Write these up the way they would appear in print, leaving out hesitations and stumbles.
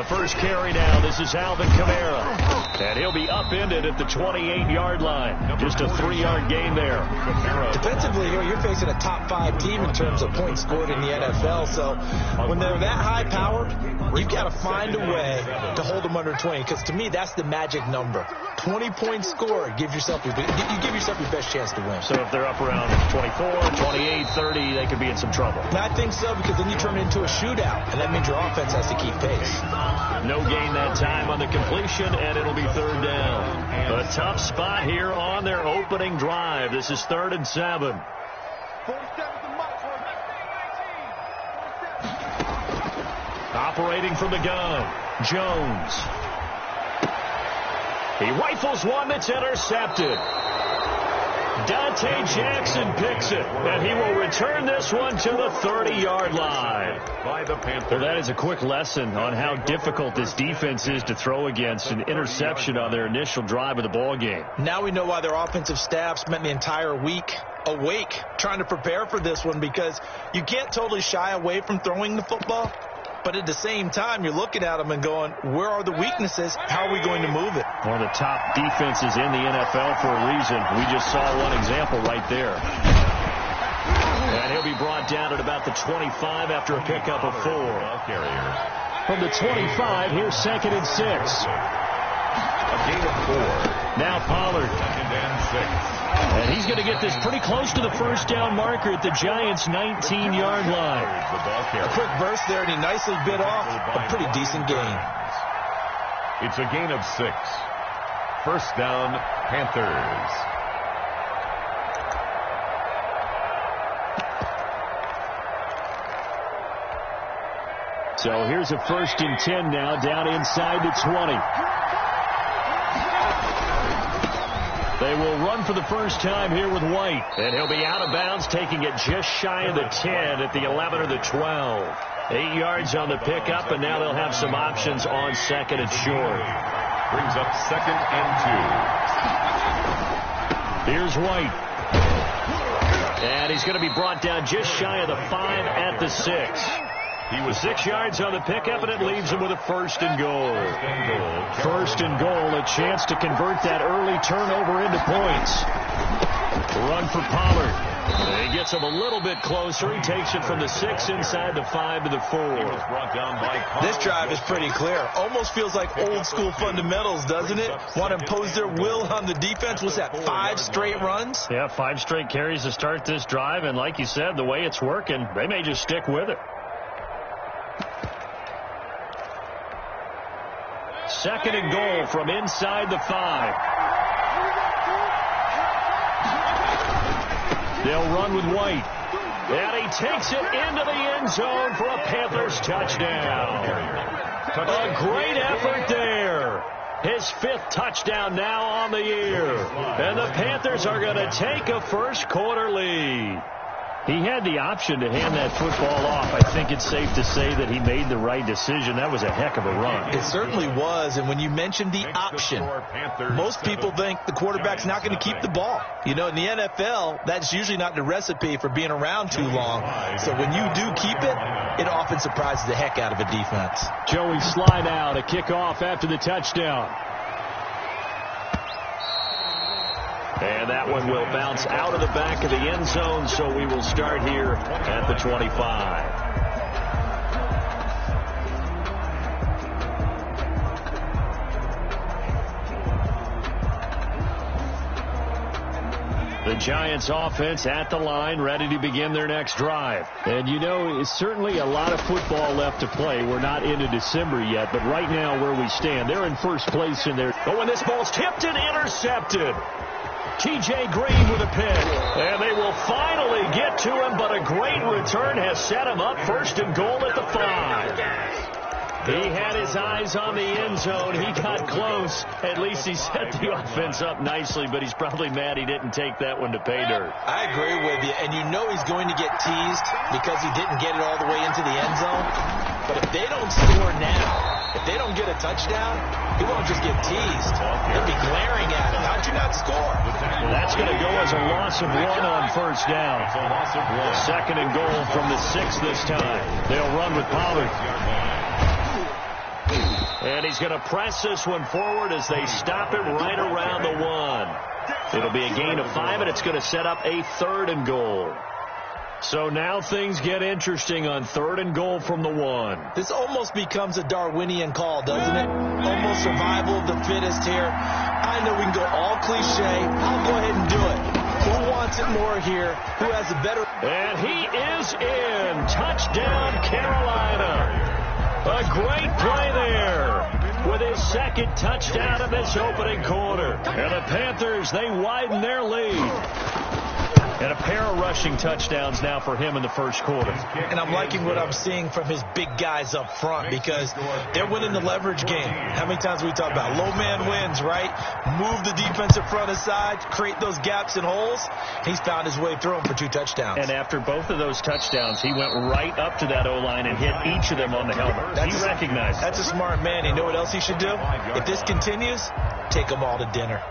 A first carry now. This is Alvin Kamara. And he'll be upended at the 28-yard line. Just a 3-yard gain there. Defensively here, you're facing a top 5 team in terms of points scored in the NFL. So when they're that high-powered, you've got to find a way to hold them under 20. Because to me, that's the magic number. 20 points scored. You give yourself your best chance to win. So if they're up around 24, 28, 30, they could be in some trouble. And I think so, because then you turn it into a shootout, and that means your offense has to keep pace. No gain that time on the completion, and it'll be 3rd down. A tough spot here on their opening drive. This is 3rd and 7. Operating from the gun, Jones. He rifles one that's intercepted. Dante Jackson picks it, and he will return this one to the 30-yard line. By the Panthers. Well, that is a quick lesson on how difficult this defense is to throw against. An interception on their initial drive of the ball game. Now we know why their offensive staff spent the entire week awake trying to prepare for this one, because you can't totally shy away from throwing the football. But at the same time, you're looking at them and going, where are the weaknesses? How are we going to move it? One of the top defenses in the NFL for a reason. We just saw one example right there. And he'll be brought down at about the 25 after a pickup of 4. From the 25, here's 2nd and 6. A gain of 4. Now Pollard. 2nd and 6. And he's going to get this pretty close to the first down marker at the Giants' 19-yard line. A quick burst there, and he nicely bit off a pretty decent gain. It's a gain of 6. First down, Panthers. So here's a 1st and 10 now, down inside the 20. They will run for the first time here with White. And he'll be out of bounds, taking it just shy of the 10 at the 11 or the 12. 8 yards on the pickup, and now they'll have some options on 2nd and short. Brings up 2nd and 2. Here's White. And he's going to be brought down just shy of the 5 at the 6. He was 6 yards on the pickup, and it leaves him with a 1st and goal. 1st and goal, a chance to convert that early turnover into points. Run for Pollard. He gets him a little bit closer. He takes it from the 6 inside the 5 to the 4. This drive is pretty clear. Almost feels like old school fundamentals, doesn't it? Want to impose their will on the defense. What's that, 5 straight runs? Yeah, 5 straight carries to start this drive. And like you said, the way it's working, they may just stick with it. 2nd and goal from inside the 5. They'll run with White. And he takes it into the end zone for a Panthers touchdown. A great effort there. His 5th touchdown now on the year. And the Panthers are going to take a first-quarter lead. He had the option to hand that football off. I think it's safe to say that he made the right decision. That was a heck of a run. It certainly was. And when you mentioned the option, most people think the quarterback's not going to keep the ball. You know, in the NFL, that's usually not the recipe for being around too long. So when you do keep it, it often surprises the heck out of a defense. Joey slide out, a kickoff after the touchdown. And that one will bounce out of the back of the end zone, so we will start here at the 25. The Giants offense at the line, ready to begin their next drive. And you know, it's certainly a lot of football left to play. We're not into December yet, but right now where we stand, they're in first place in their... Oh, and this ball's tipped and intercepted. T.J. Green with a pick. And they will finally get to him, but a great return has set him up 1st and goal at the 5. He had his eyes on the end zone. He got close. At least he set the offense up nicely, but he's probably mad he didn't take that one to pay dirt. I agree with you, and you know he's going to get teased because he didn't get it all the way into the end zone. But if they don't score now, if they don't get a touchdown, he won't just get teased. They'll be glaring at him. How'd you not score? Well, that's going to go as a loss of 1 on first down. 2nd and goal from the 6 this time. They'll run with Pollard. And he's going to press this one forward as they stop it right around the 1. It'll be a gain of 5, and it's going to set up a 3rd and goal. So now things get interesting on 3rd and goal from the 1. This almost becomes a Darwinian call, doesn't it? Almost survival of the fittest here. I know we can go all cliche. I'll go ahead and do it. Who wants it more here? Who has a better... And he is in. Touchdown, Carolina. A great play there with his 2nd touchdown of this opening quarter. And the Panthers, they widen their lead. And a pair of rushing touchdowns now for him in the 1st quarter. And I'm liking what I'm seeing from his big guys up front because they're winning the leverage game. How many times we talk about low man wins, right? Move the defensive front aside, create those gaps and holes. He's found his way through them for 2 touchdowns. And after both of those touchdowns, he went right up to that O-line and hit each of them on the helmet. He recognized it. That's a smart man. You know what else he should do? If this continues, take them all to dinner.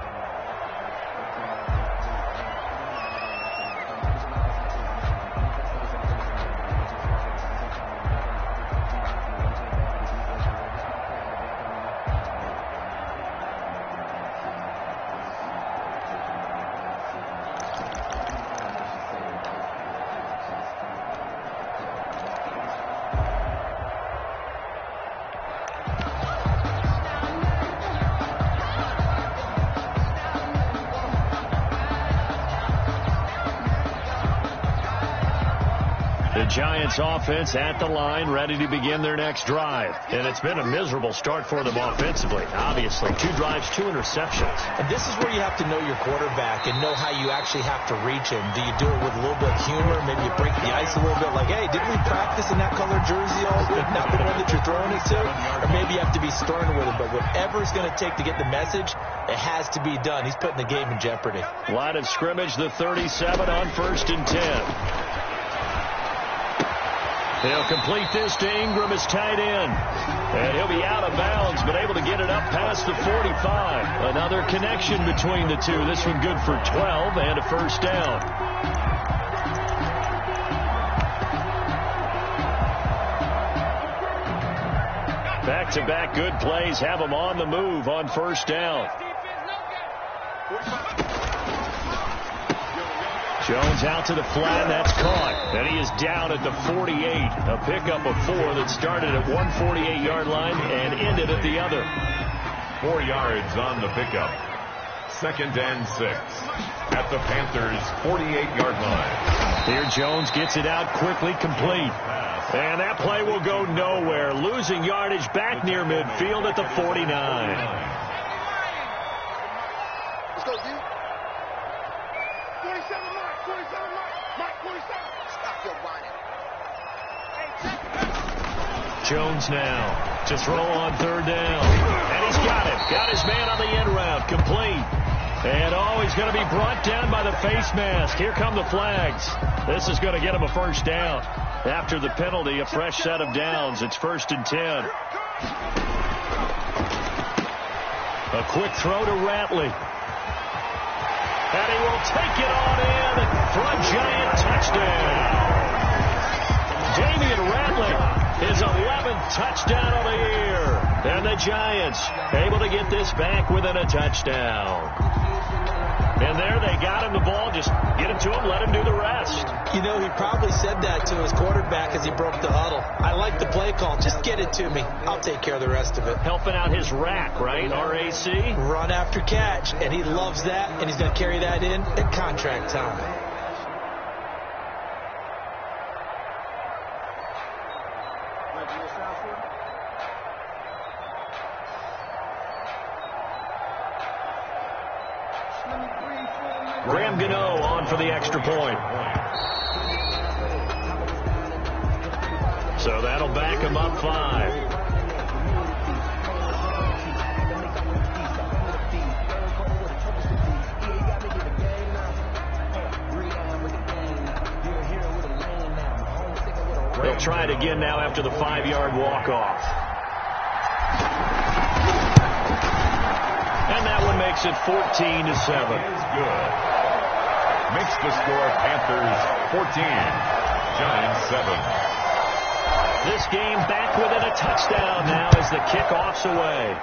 Giants offense at the line, ready to begin their next drive. And it's been a miserable start for them offensively. Obviously, 2 drives, 2 interceptions. And this is where you have to know your quarterback and know how you actually have to reach him. Do you do it with a little bit of humor? Maybe you break the ice a little bit like, hey, didn't we practice in that color jersey all week? Not the one that you're throwing it to? Or maybe you have to be stern with it. But whatever it's going to take to get the message, it has to be done. He's putting the game in jeopardy. Line of scrimmage, the 37 on 1st and 10. He'll complete this to Ingram as tight end. And he'll be out of bounds, but able to get it up past the 45. Another connection between the two. This one good for 12 and a 1st down. Back-to-back good plays have him on the move on 1st down. Jones out to the flat, that's caught. And he is down at the 48. A pickup of 4 that started at 148-yard line and ended at the other. 4 yards on the pickup. 2nd and 6 at the Panthers' 48-yard line. Here Jones gets it out quickly, complete. And that play will go nowhere. Losing yardage back near midfield at the 49. Let's go, D. 47, Mike, 47. Stop your whining. Jones now to throw on 3rd down. And he's got it. Got his man on the end route. Complete. And he's going to be brought down by the face mask. Here come the flags. This is going to get him a 1st down. After the penalty, a fresh set of downs. It's 1st and 10. A quick throw to Ratley. And he will take it on in for a Giant touchdown. Damian Ratley, his 11th touchdown of the year. And the Giants able to get this back within a touchdown. And there they got him the ball. Just get it to him, let him do the rest. You know, he probably said that to his quarterback as he broke the huddle. I like the play call. Just get it to me. I'll take care of the rest of it. Helping out his rack, right? R-A-C? Run after catch. And he loves that, and he's going to carry that in at contract time. Graham Gano on for the extra point. So that'll back him up 5. They'll try it again now after the 5-yard walk-off. And that one makes it 14-7. Good. Makes the score Panthers 14, Giants 7. This game back within a touchdown now as the kickoff's away.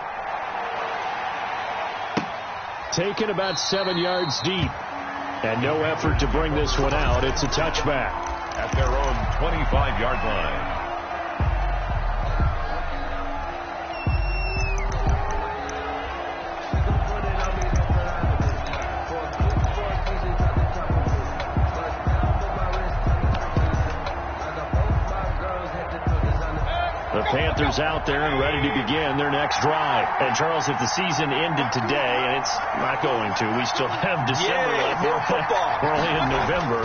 Taken about 7 yards deep. And no effort to bring this one out. It's a touchback. At their own 25-yard line. The Panthers out there and ready to begin their next drive. And, Charles, if the season ended today, and it's not going to, we still have December left. More football. We're only in November.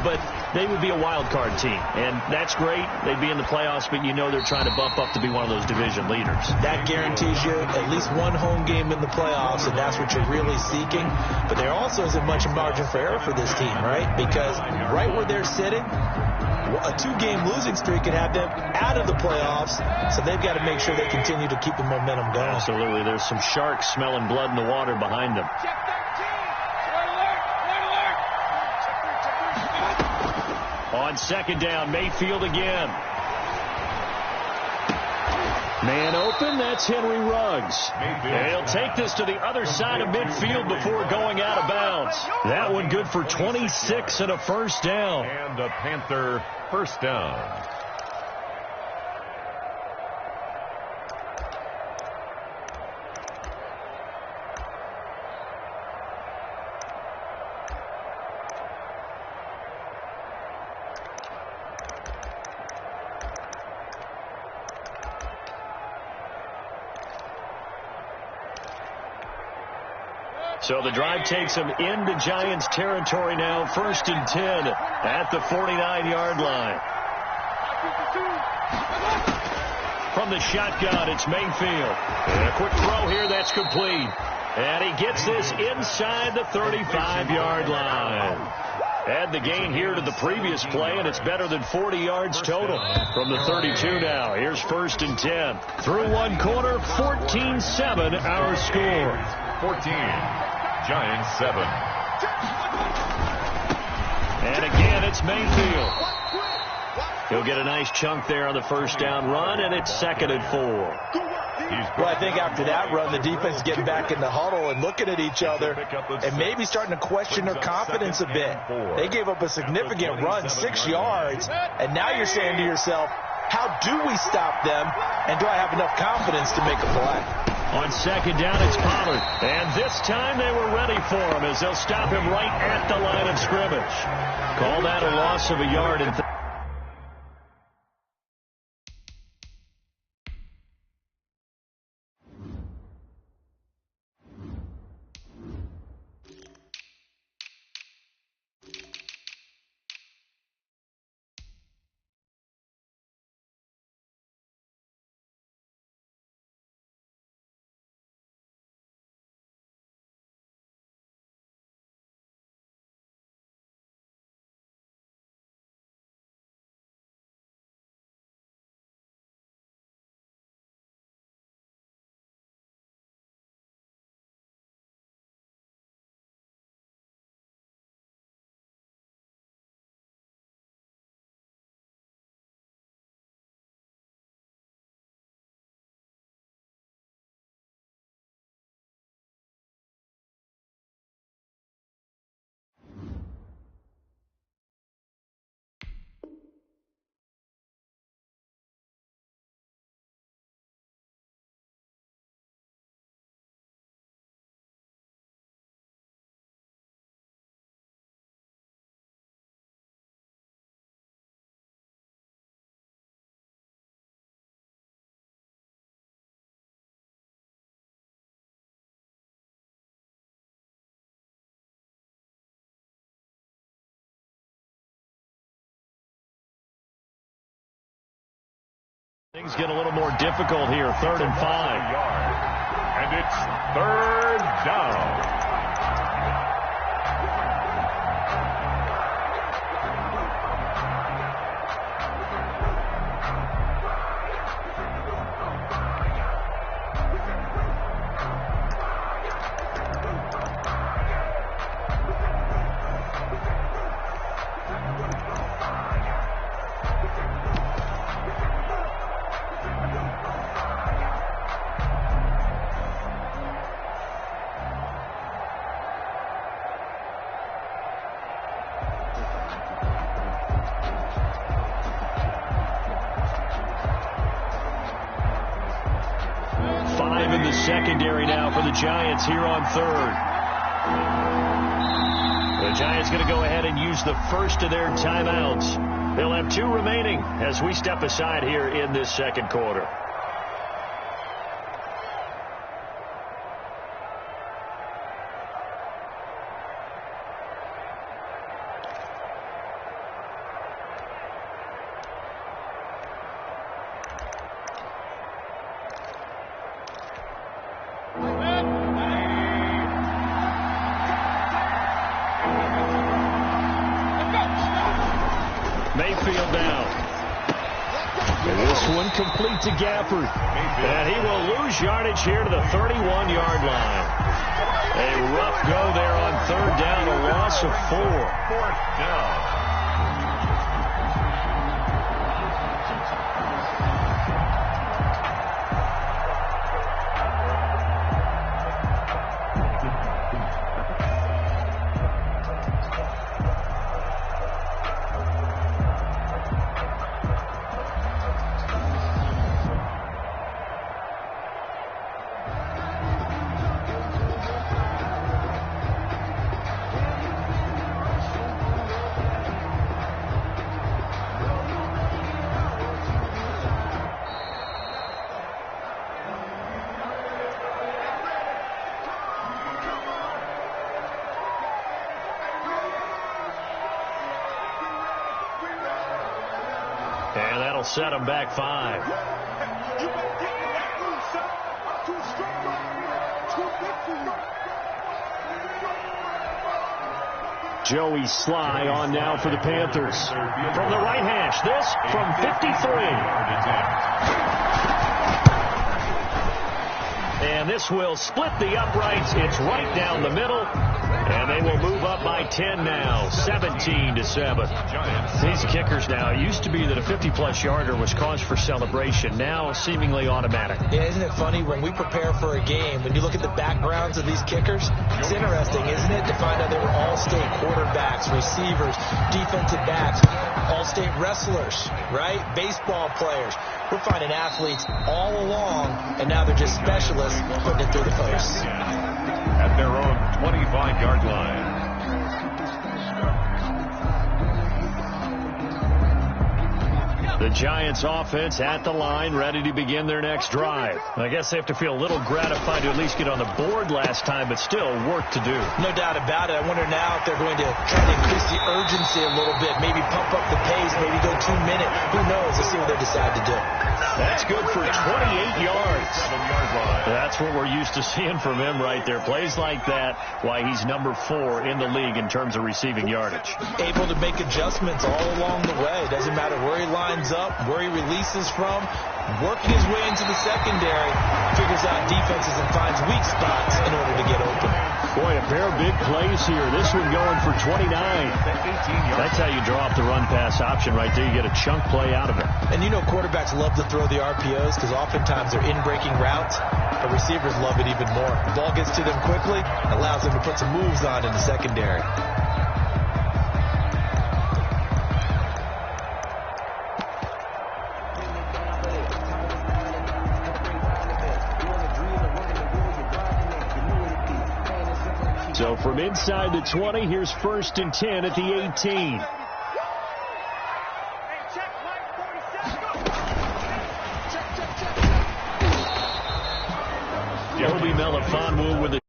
But they would be a wild card team. And that's great. They'd be in the playoffs, but you know they're trying to bump up to be one of those division leaders. That guarantees you at least one home game in the playoffs, and that's what you're really seeking. But there also isn't much margin for error for this team, right? Because right where they're sitting, a 2-game losing streak could have them out of the playoffs, so they've got to make sure they continue to keep the momentum going. Absolutely. There's some sharks smelling blood in the water behind them. On second down, Mayfield again. Man open, that's Henry Ruggs. And he'll take this to the other side of midfield before going out of bounds. That one good for 26 and a first down. And a Panther first down. So the drive takes them into Giants territory now. 1st and 10 at the 49-yard line. From the shotgun, it's Mayfield. And a quick throw here that's complete. And he gets this inside the 35-yard line. Add the gain here to the previous play, and it's better than 40 yards total from the 32 now. Here's 1st and 10. Through one quarter, 14-7 our score. 14. Giants 7. And again, it's Mayfield. He'll get a nice chunk there on the first down run, and it's 2nd and 4. Well, I think after that run, the defense is getting back in the huddle and looking at each other and maybe starting to question their confidence a bit. They gave up a significant run, 6 yards, and now you're saying to yourself, how do we stop them, and do I have enough confidence to make a play? On second down, it's Pollard. And this time they were ready for him as they'll stop him right at the line of scrimmage. Call that a loss of a yard. And things get a little more difficult here. 3rd and 5. And it's 3rd down. secondary now for the Giants here on third. The Giants going to go ahead and use the first of their timeouts. They'll have 2 remaining as we step aside here in this second quarter. Mayfield down. And this one complete to Gafford. And he will lose yardage here to the 31-yard line. A rough go there on third down, a loss of 4. Fourth down. And that'll set him back 5. Joey Sly on now for the Panthers. From the right hash, this from 53. And this will split the uprights. It's right down the middle. And they will move up by 10 now, 17-7. These kickers now, it used to be that a 50-plus yarder was cause for celebration. Now seemingly automatic. Yeah, isn't it funny when we prepare for a game, when you look at the backgrounds of these kickers, it's interesting, isn't it, to find out they were all-state quarterbacks, receivers, defensive backs, all-state wrestlers, right? Baseball players. We're finding athletes all along, and now they're just specialists putting it through the posts. At their own 25-yard line. The Giants offense at the line, ready to begin their next drive. I guess they have to feel a little gratified to at least get on the board last time, but still work to do. No doubt about it. I wonder now if they're going to try to increase the urgency a little bit, maybe pump up the pace, maybe go 2 minutes. Who knows? Let's see what they decide to do. That's good for 28 yards. 7-yard line. That's what we're used to seeing from him right there. Plays like that, why he's number 4 in the league in terms of receiving yardage. Able to make adjustments all along the way. Doesn't matter where he lines up, where he releases from, working his way into the secondary, figures out defenses and finds weak spots in order to get open. Boy, a pair of big plays here. This one going for 29. That's how you draw up the run-pass option right there. You get a chunk play out of it. And you know quarterbacks love to throw the RPOs because oftentimes they're in-breaking routes, but receivers love it even more. The ball gets to them quickly, allows them to put some moves on in the secondary. So from inside the 20, here's 1st and 10 at the 18. Obi Melifonwu with a